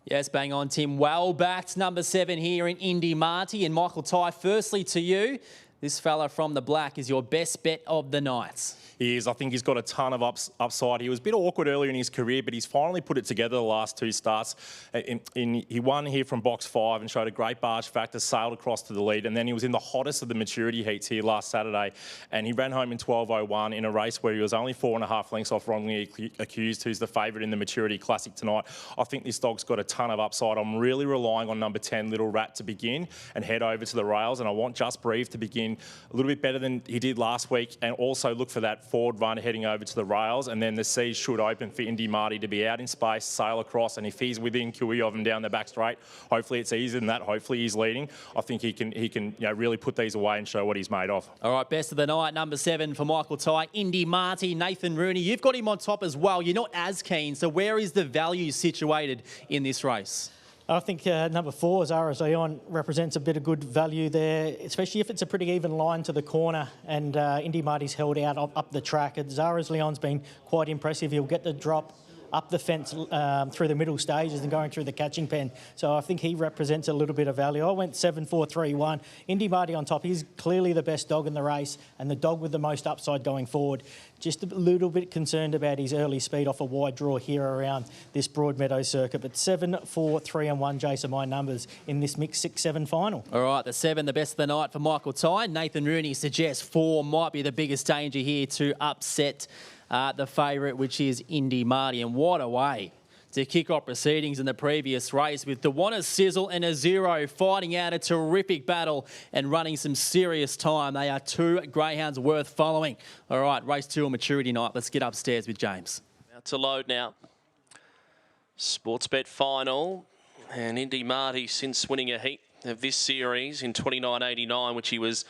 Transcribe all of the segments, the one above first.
Yes, bang on, Tim. Well backed. Number 7 here in Indy Marty. And Michael Ty, firstly to you, this fella from the black is your best bet of the night. He is. I think he's got a ton of upside. He was a bit awkward earlier in his career, but he's finally put it together the last 2 starts. He won here from box 5 and showed a great barge factor, sailed across to the lead, and then he was in the hottest of the maturity heats here last Saturday, and he ran home in 12.01 in a race where he was only 4.5 lengths off Wrongly Accused, who's the favourite in the Maturity Classic tonight. I think this dog's got a ton of upside. I'm really relying on number 10, Little Rat, to begin and head over to the rails, and I want Just Breathe to begin a little bit better than he did last week, and also look for that forward run heading over to the rails, and then the seas should open for Indy Marty to be out in space, sail across, and if he's within QE of him down the back straight, hopefully it's easier than that. Hopefully he's leading. I think he can really put these away and show what he's made of. All right, best of the night, number 7 for Michael Ty, Indy Marty, Nathan Rooney. You've got him on top as well. You're not as keen, so where is the value situated in this race? I think number 4, Zara's Leon, represents a bit of good value there, especially if it's a pretty even line to the corner and Indy Marty's held out up the track. Zara's Leon's been quite impressive. He'll get the drop up the fence through the middle stages and going through the catching pen. So I think he represents a little bit of value. I went 7, 4, 3, 1. Indy Marty on top. He's clearly the best dog in the race and the dog with the most upside going forward. Just a little bit concerned about his early speed off a wide draw here around this Broadmeadows circuit. But 7, 4, 3 and 1, Jason, my numbers in this mixed 6-7 final. All right, the 7, the best of the night for Michael Ty. Nathan Rooney suggests 4 might be the biggest danger here to upset the favourite, which is Indy Marty. And what a way to kick off proceedings in the previous race, with the one a sizzle and a 0 fighting out a terrific battle and running some serious time. They are 2 greyhounds worth following. All right, race 2 on maturity night. Let's get upstairs with James. Out to load now. Sportsbet final, and Indy Marty, since winning a heat of this series in 29.89, which he was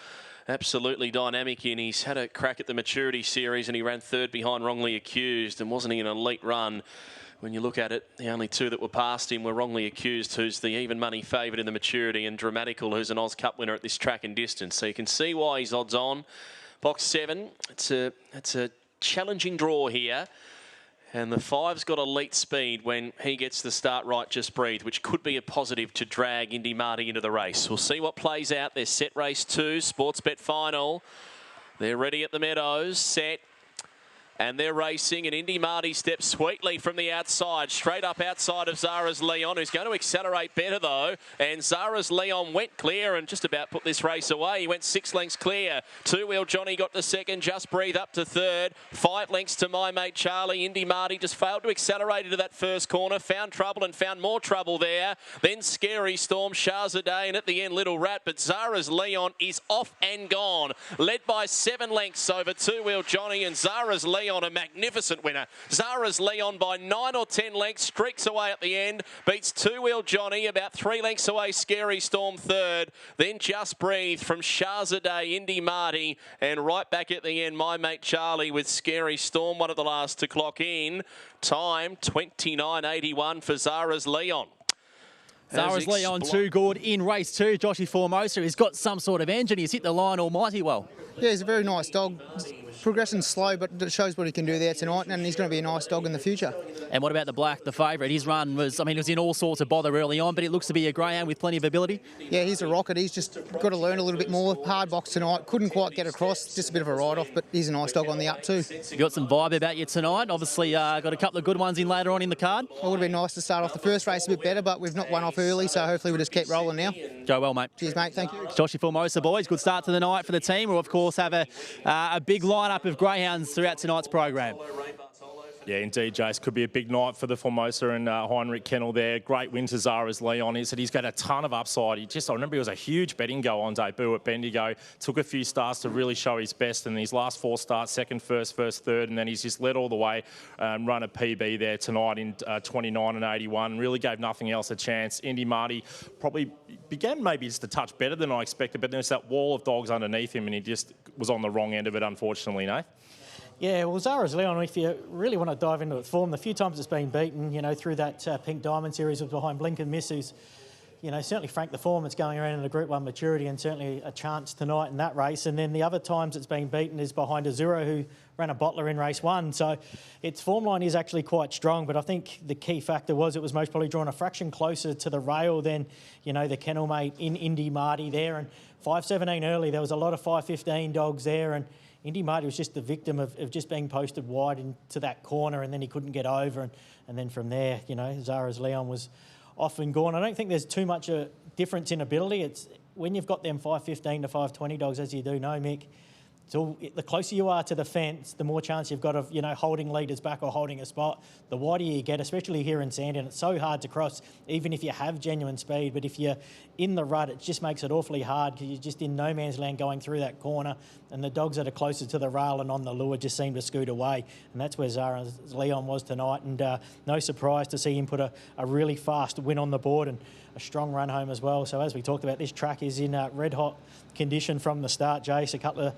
absolutely dynamic in. He's had a crack at the Maturity Series and he ran 3rd behind Wrongly Accused, and wasn't he an elite run? When you look at it, the only 2 that were past him were Wrongly Accused, who's the even money favourite in the Maturity, and Dramatical, who's an Oz Cup winner at this track and distance. So you can see why he's odds on. Box 7, it's a challenging draw here. And the 5's got elite speed when he gets the start right, Just Breathe, which could be a positive to drag Indy Marty into the race. We'll see what plays out. They're set race 2, Sportsbet final. They're ready at the Meadows, set. And they're racing, and Indy Marty steps sweetly from the outside, straight up outside of Zara's Leon, who's going to accelerate better though. And Zara's Leon went clear and just about put this race away. He went 6 lengths clear. 2-wheel Johnny got to 2nd, Just Breathe up to 3rd. 5 lengths to My Mate Charlie. Indy Marty just failed to accelerate into that first corner, found trouble and found more trouble there. Then Scary Storm, Shahzadeh, and at the end Little Rat. But Zara's Leon is off and gone, led by 7 lengths over 2-wheel Johnny, and Zara's Leon, a magnificent winner. Zara's Leon by 9 or 10 lengths, streaks away at the end, beats 2-wheel Johnny, about 3 lengths away, Scary Storm 3rd, then Just Breathe from Shahzadeh, Indy Marty, and right back at the end, My Mate Charlie with Scary Storm, one of the last to clock in. Time 29.81 for Zara's Leon. Zara's Leon too good in race 2. Joshy Formosa, he's got some sort of engine. He's hit the line almighty well. Yeah, he's a very nice dog. Progressing slow, but it shows what he can do there tonight, and he's going to be a nice dog in the future. And what about the black, the favourite? His run was, it was in all sorts of bother early on, but it looks to be a greyhound with plenty of ability. Yeah, he's a rocket. He's just got to learn a little bit more. Hard box tonight. Couldn't quite get across. Just a bit of a ride-off, but he's a nice dog on the up too. You got some vibe about you tonight. Obviously, got a couple of good ones in later on in the card. Well, it would have been nice to start off the first race a bit better, but we've not won off early, so hopefully we'll just keep rolling now. Go well, mate. Cheers, mate. Thank you. Joshy Formosa, boys. Good start to the night for the team. We'll, of course, have a big lineup of greyhounds throughout tonight's program. Yeah, indeed, Jace. Could be a big night for the Formosa and Heinrich Kennel there. Great win to Zara's Leon. He's got a ton of upside. I remember he was a huge betting go on debut at Bendigo. Took a few starts to really show his best, and these last 4 starts, 2nd, 1st, 3rd, and then he's just led all the way, run a PB there tonight in 29.81. Really gave nothing else a chance. Indy Marty probably began maybe just a touch better than I expected, but there's that wall of dogs underneath him, and he just was on the wrong end of it, unfortunately, Nath. Yeah, well, Zara's Leon, if you really want to dive into its form, the few times it's been beaten, through that Pink Diamond series was behind Blink and Miss, who's, certainly Frank the form that's going around in the Group 1 maturity, and certainly a chance tonight in that race. And then the other times it's been beaten is behind Azuro, who ran a bottler in race 1. So its form line is actually quite strong, but I think the key factor was it was most probably drawn a fraction closer to the rail than, the kennel mate in Indy Marty there. And 5.17 early, there was a lot of 5.15 dogs there, and Indy Marty was just the victim of just being posted wide into that corner, and then he couldn't get over. And then from there, Zara's Leon was off and gone. I don't think there's too much a difference in ability. It's when you've got them 5.15 to 5.20 dogs, as you do know, Mick, the closer you are to the fence, the more chance you've got of, holding leaders back or holding a spot. The wider you get, especially here in Sandown, it's so hard to cross, even if you have genuine speed. But if you're in the rut, it just makes it awfully hard because you're just in no man's land going through that corner, and the dogs that are closer to the rail and on the lure just seem to scoot away. And that's where Zara's Leon was tonight. And no surprise to see him put a really fast win on the board and a strong run home as well. So as we talked about, this track is in red-hot condition from the start, Jace. A couple of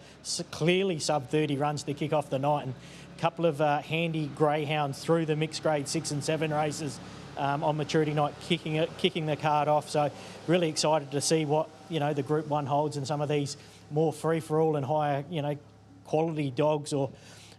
clearly sub-30 runs to kick off the night, and a couple of handy greyhounds through the mixed grade 6 and 7 races on maturity night, kicking the card off. So really excited to see what, the Group 1 holds, and some of these more free-for-all and higher, quality dogs or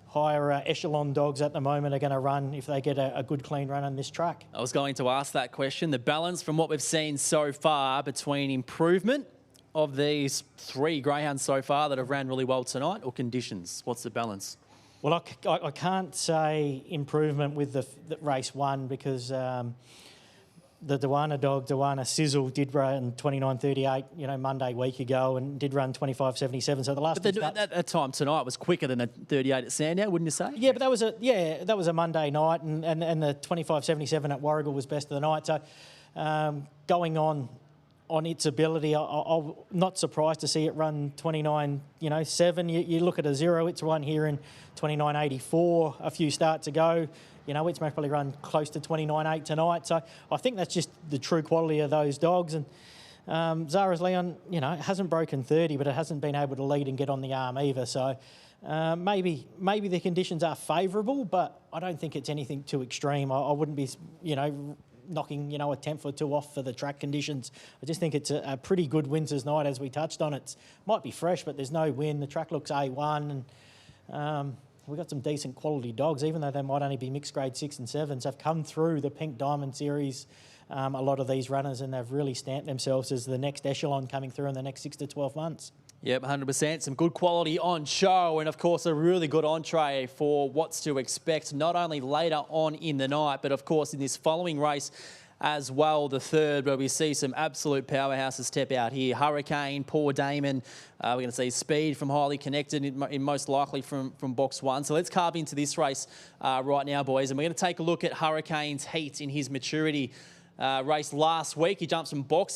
higher echelon dogs at the moment are going to run if they get a good clean run on this track. I was going to ask that question. The balance from what we've seen so far between improvement of these 3 greyhounds so far that have ran really well tonight, or conditions? What's the balance? Well, I can't say improvement with the race 1 because the Dewana dog, Dewana Sizzle, did run 29.38, Monday week ago, and did run 25.77. So the last. But that time tonight was quicker than the 38 at Sandown, wouldn't you say? Yeah, but that was a Monday night, and the 25.77 at Warragul was best of the night. So going on its ability, I'm not surprised to see it run 29.7. You look at Azuro, it's run here in 29.84 a few starts ago. It's most probably run close to 29.8 tonight. So I think that's just the true quality of those dogs. And Zara's Leon, hasn't broken 30, but it hasn't been able to lead and get on the arm either. So maybe the conditions are favourable, but I don't think it's anything too extreme. I wouldn't be, knocking, a tenth or two off for the track conditions. I just think it's a pretty good Windsors night, as we touched on. It might be fresh, but there's no wind. The track looks A1, and we've got some decent quality dogs, even though they might only be mixed grade 6 and 7s. They've come through the Pink Diamond Series, a lot of these runners, and they've really stamped themselves as the next echelon coming through in the next 6 to 12 months. Yep, 100%. Some good quality on show, and of course a really good entree for what's to expect, not only later on in the night, but of course in this following race as well, the third, where we see some absolute powerhouses step out here. Hurricane, Poor Damon. We're going to see Speed from Highly Connected, in most likely from box 1. So let's carve into this race right now, boys. And we're going to take a look at Hurricane's heat in his maturity race last week. He jumps from box 8.